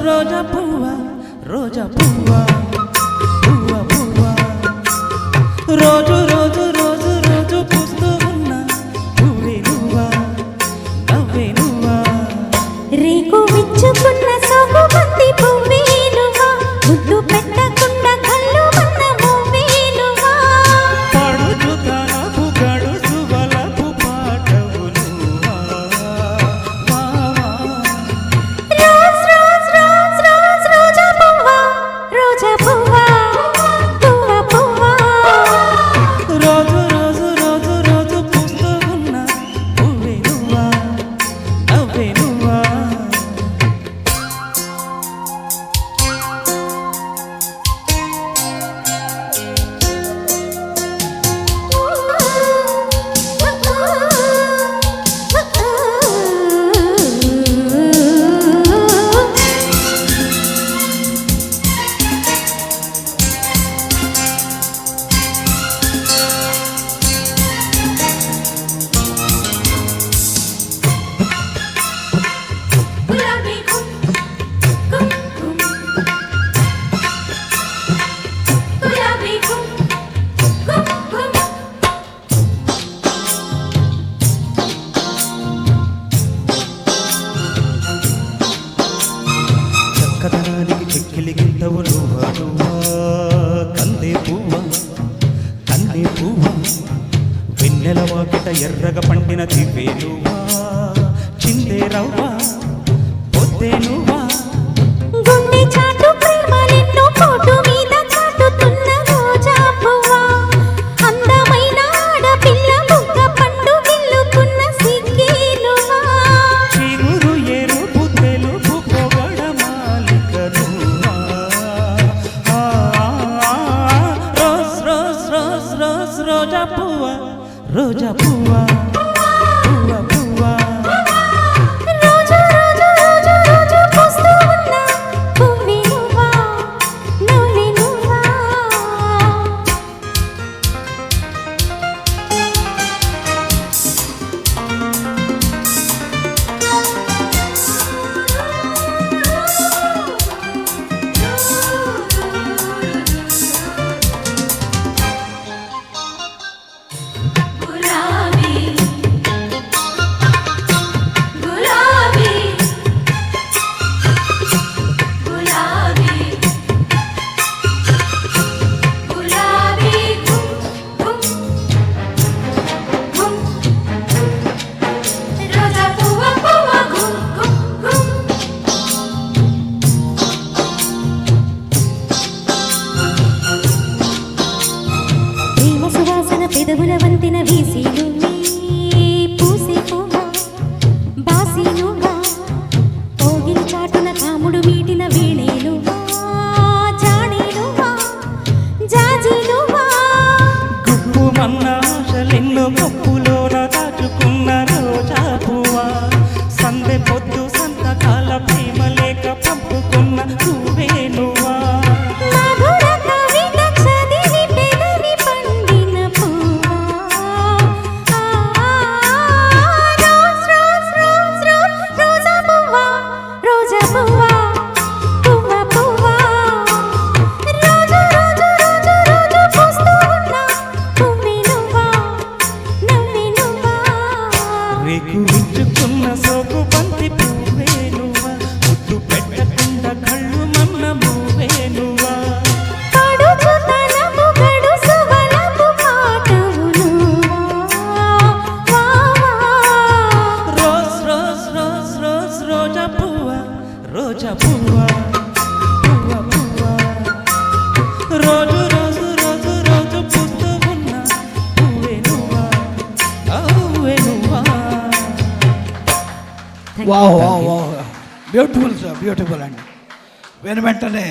రోజా పువ్వా రోజా పువ్వా పువ్వా పువ్వా రోజు రోజు రోజు రోజు పూస్తూ ఉన్నా పువ్వే నువ్వా నవ్వే నువ్వా రేకు విచ్చుకున్న సోకు బంతి పువ్వే నువ్వా ముద్దు పెట్టకుండా కళ్ళు మన్న పువ్వే నువ్వా పడుచు తనపు గడుసు వలపు పాటవు నువ్వా రోజ్ రోజ్ రోజ్ రోజ్ రోజా పువ్వా రోజా పువ్వా పువ్వా పువ్వా రోజు రోజు రోజు రోజు పూస్తూ ఉన్నా పువ్వే నువ్వా నవ్వే నువ్వా గులాబీ గుమ్ గుమ్ గుమ్ గులాబీ గుమ్ గుమ్ గుమ్ చక్కదనానికి చెక్కిలి గింతవు నువ్వా నువ్వా కందే పువ్వా కందే పువ్వా వెన్నెల వాకిట ఎర్రగ పండిన దివ్వే నువ్వా చిందే రవ్వా పొద్దే నువ్వా గుండె చాటు ప్రేమలెన్నో కోటు మీద చాటుతున్న రోజా పువ్వా అందమైన ఆడపిల్ల బుగ్గ పండు గిల్లుకున్న సిగ్గే నువ్వా చిగురు ఎరుపు తెలుపు పొగడ మాలిక నువ్వా రోజ్ రోజ్ రోజ్ రోజ్ రోజా పువ్వా రోజా పువ్వా పువ్వా పువ్వా రోజు రోజు రోజు రోజు పూస్తూ ఉన్న పువ్వే నువ్వా నువ్వే నువ్వా గులాబీ గులాబీ గులాబీ గులాబీ గుమ్ గుమ్ రోజా పువ్వా పువ్వా గుమ్ గుమ్ ప్రేమ సువాసన పెదవుల వంతిన వీసి నువ్వే పూసే పువ్వా బాసి నువ్వా పోగిలి చాటున కాముడు మీటిన వీణే నువ్వా జాడే నువ్వా జాజి నువ్వా గుప్పు మన్నాశలెన్నో కప్పులోన దాచుకున్న రోజా పువ్వా సందె పొద్దు సంతకాల ప్రేమ లేక పంపుకున్న నువ్వే నువ్వా మధుర కవిత చదివి పెదవి పండిన పువ్వా రోజ్ రోజ్ రోజ్ రోజ్ రోజా పువ్వా రోజా పువ్వా పువ్వా పువ్వా రోజు రోజు రోజు రోజు పూస్తూ ఉన్న పువ్వే నువ్వా నవ్వే నువ్వా రేకు విచ్చుకున్న సోకు బంతి పువ్వే నువ్వా ముద్దు పెట్టకుండా కళ్ళు మన్న పువ్వే నువ్వా పడుచు తనపు గడుసు వలపు పాటవు నువ్వా రోజ్ రోజ్ రోజ్ రోజ్ రోజా పువ్వా రోజా పువ్వా పువ్వా పువ్వా wow wow wow beautiful sir beautiful అండి వెను వెంటనే